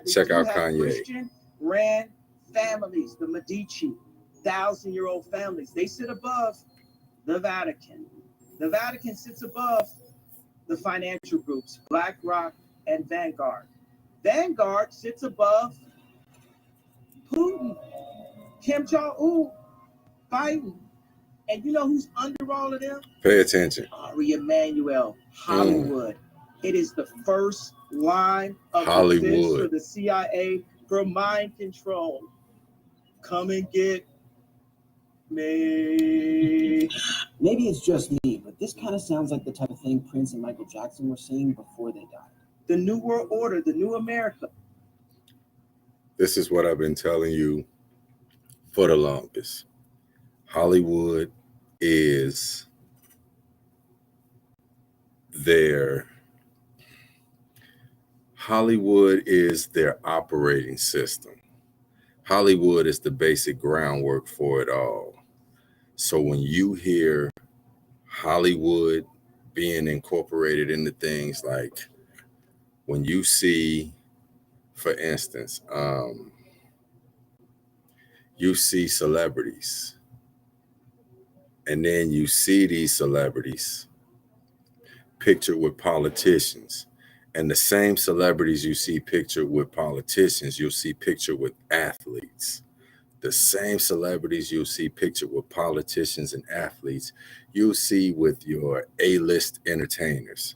Check do out have Kanye. Christian ran families, the Medici, 1,000-year-old families. They sit above the Vatican. The Vatican sits above the financial groups, BlackRock and Vanguard. Vanguard sits above Putin, Kim Jong-un, Biden. And you know who's under all of them? Pay attention. Ari Emanuel, Hollywood. It is the first line of defense for the CIA for mind control. Come and get me. Maybe it's just me, but this kind of sounds like the type of thing Prince and Michael Jackson were saying before they died. The New World Order, the New America. This is what I've been telling you for the longest. Hollywood is their operating system. Hollywood is the basic groundwork for it all. So when you hear Hollywood being incorporated into things, like when you see, for instance, you see celebrities, and then you see these celebrities pictured with politicians, and the same celebrities you see pictured with politicians, you'll see pictured with athletes. The same celebrities you'll see pictured with politicians and athletes, you'll see with your A-list entertainers.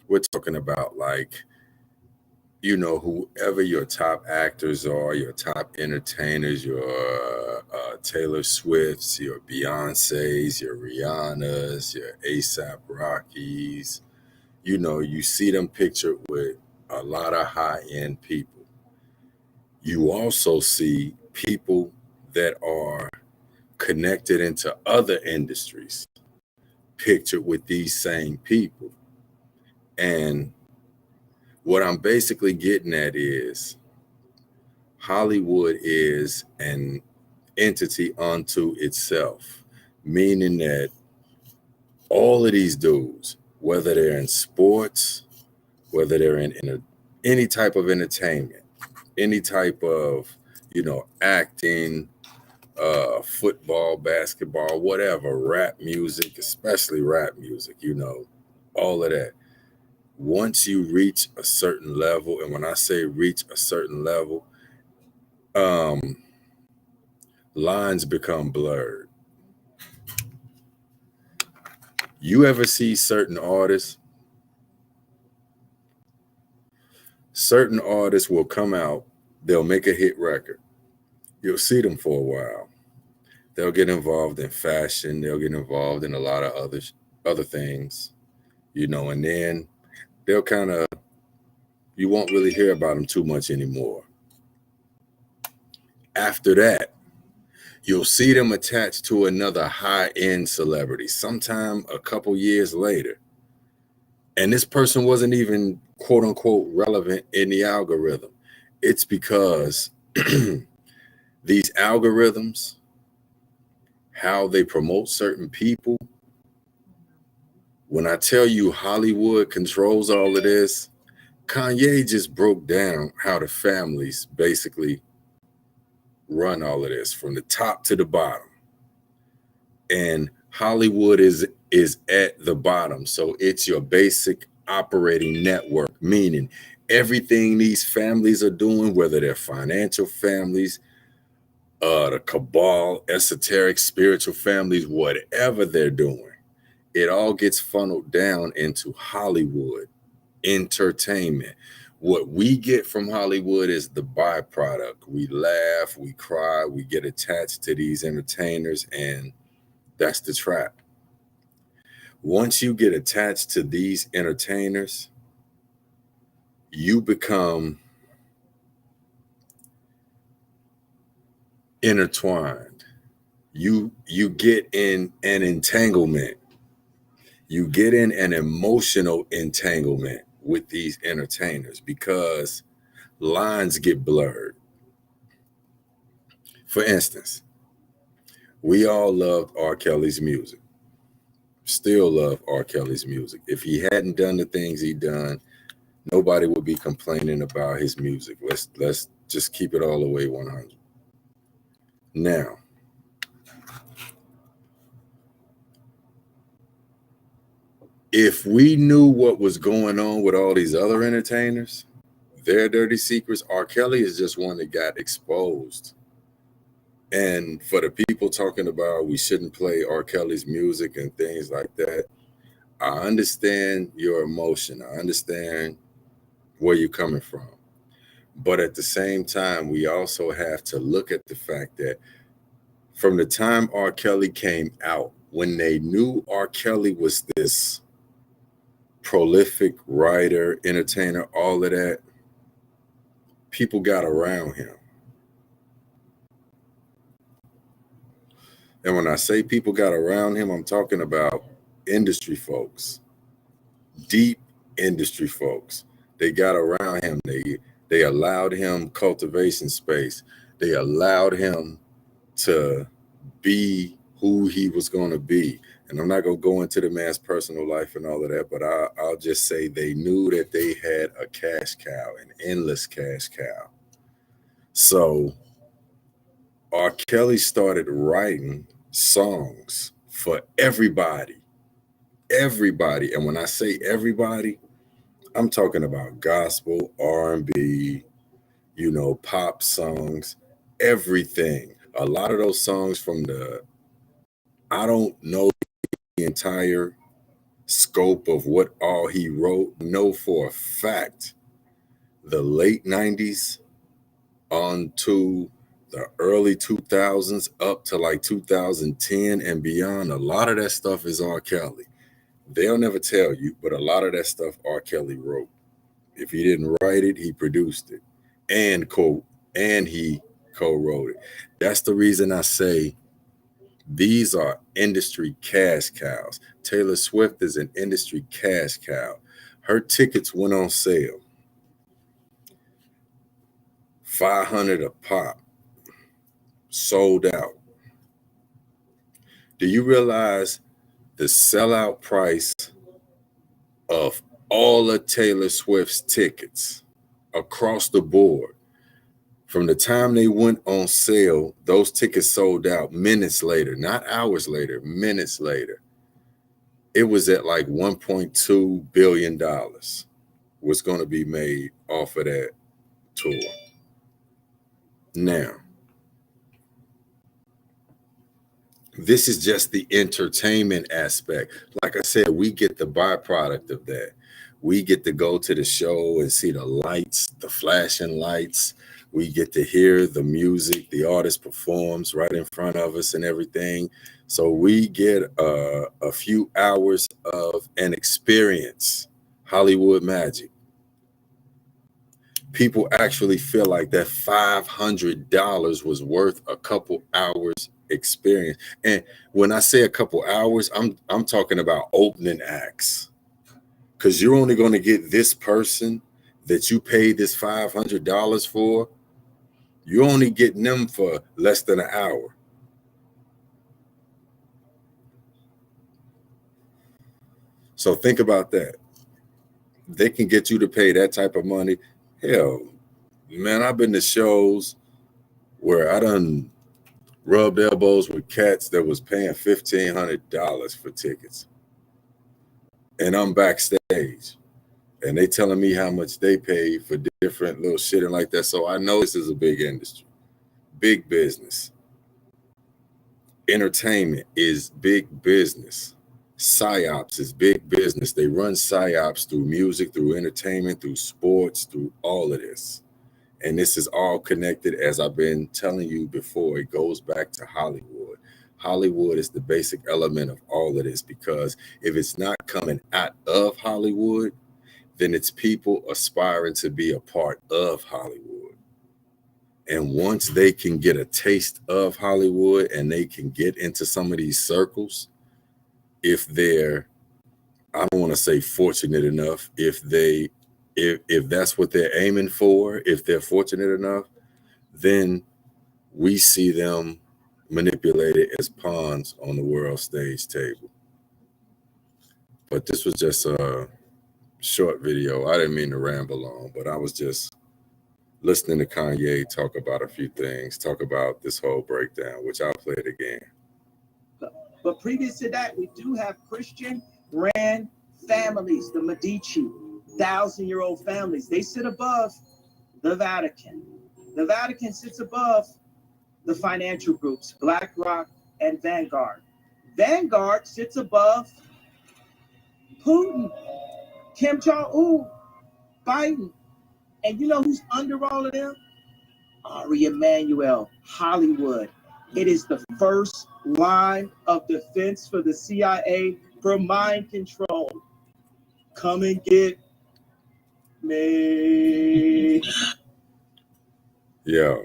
We're talking about, like, whoever your top actors are, your top entertainers, your Taylor Swifts, your Beyoncés, your Rihannas, your A$AP Rockies. You see them pictured with a lot of high-end people. You also see people that are connected into other industries pictured with these same people. And what I'm basically getting at is Hollywood is an entity unto itself, meaning that all of these dudes, whether they're in sports, whether they're in any type of entertainment, any type of, acting, football, basketball, whatever, rap music, especially rap music, all of that. Once you reach a certain level, and when I say reach a certain level, lines become blurred. You ever see certain artists will come out, they'll make a hit record. You'll see them for a while. They'll get involved in fashion. They'll get involved in a lot of other things, and then they'll you won't really hear about them too much anymore. After that, you'll see them attached to another high-end celebrity sometime a couple years later. And this person wasn't even, quote unquote, relevant in the algorithm. It's because these algorithms, how they promote certain people. When I tell you Hollywood controls all of this, Kanye just broke down how the families basically run all of this from the top to the bottom. And Hollywood is at the bottom. So it's your basic operating network, meaning everything these families are doing, whether they're financial families, the cabal, esoteric, spiritual families, whatever they're doing, it all gets funneled down into Hollywood entertainment. What we get from Hollywood is the byproduct. We laugh, we cry, we get attached to these entertainers, and that's the trap. Once you get attached to these entertainers, you become intertwined. You get in an entanglement. You get in an emotional entanglement with these entertainers because lines get blurred. For instance, we all loved R. Kelly's music. Still love R. Kelly's music. If he hadn't done the things he done, nobody would be complaining about his music. Let's just keep it all the way 100. Now, if we knew what was going on with all these other entertainers, their dirty secrets, R. Kelly is just one that got exposed. And for the people talking about we shouldn't play R. Kelly's music and things like that, I understand your emotion. I understand where you're coming from. But at the same time, we also have to look at the fact that from the time R. Kelly came out, when they knew R. Kelly was this prolific writer, entertainer, all of that, people got around him. And when I say people got around him, I'm talking about industry folks, deep industry folks. They got around him. They allowed him cultivation space. They allowed him to be who he was going to be. And I'm not going to go into the man's personal life and all of that, but I'll just say they knew that they had a cash cow, an endless cash cow. So R. Kelly started writing songs for everybody. And when I say everybody, I'm talking about gospel, R&B, pop songs, everything. A lot of those songs I don't know the entire scope of what all he wrote. Know for a fact, the late 90s on to the early 2000s up to like 2010 and beyond, a lot of that stuff is R. Kelly. They'll never tell you, but a lot of that stuff R. Kelly wrote. If he didn't write it, he produced it and he co-wrote it. That's the reason I say these are industry cash cows. Taylor Swift is an industry cash cow. Her tickets went on sale, $500 a pop, sold out. Do you realize the sellout price of all of Taylor Swift's tickets across the board? From the time they went on sale, those tickets sold out minutes later, not hours later, minutes later. It was at like $1.2 billion was going to be made off of that tour. Now, this is just the entertainment aspect. Like I said, we get the byproduct of that. We get to go to the show and see the lights, the flashing lights. We get to hear the music, the artist performs right in front of us and everything. So we get a few hours of an experience, Hollywood magic. People actually feel like that $500 was worth a couple hours experience. And when I say a couple hours, I'm talking about opening acts, because you're only going to get this person that you paid this $500 for. You're only getting them for less than an hour. So think about that. They can get you to pay that type of money. Hell, man, I've been to shows where I done rubbed elbows with cats that was paying $1,500 for tickets. And I'm backstage. And they telling me how much they paid for different little shit and like that. So I know this is a big industry, big business. Entertainment is big business. PsyOps is big business. They run PsyOps through music, through entertainment, through sports, through all of this. And this is all connected, as I've been telling you before. It goes back to Hollywood. Hollywood is the basic element of all of this, because if it's not coming out of Hollywood, then it's people aspiring to be a part of Hollywood. And once they can get a taste of Hollywood and they can get into some of these circles, if they're, I don't want to say fortunate enough, if that's what they're aiming for, if they're fortunate enough, then we see them manipulated as pawns on the world stage table. But this was just short video. I didn't mean to ramble on, but I was just listening to Kanye talk about a few things, talk about this whole breakdown, which I'll play it again. But previous to that, we do have Christian ran families, the Medici, 1,000-year-old families. They sit above the Vatican. The Vatican sits above the financial groups, BlackRock and Vanguard. Vanguard sits above Putin, Kim Jong-un, Biden. And you know who's under all of them? Ari Emanuel, Hollywood. It is the first line of defense for the CIA for mind control. Come and get me. Yeah,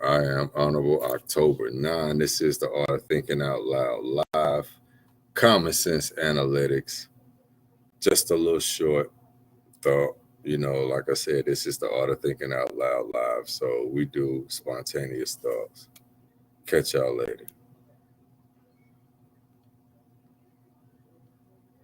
I am Honorable October 9. This is the Art of Thinking Out Loud live, common sense analytics. Just a little short thought. You know, like I said, this is the Art of Thinking Out Loud live. So we do spontaneous thoughts. Catch y'all later.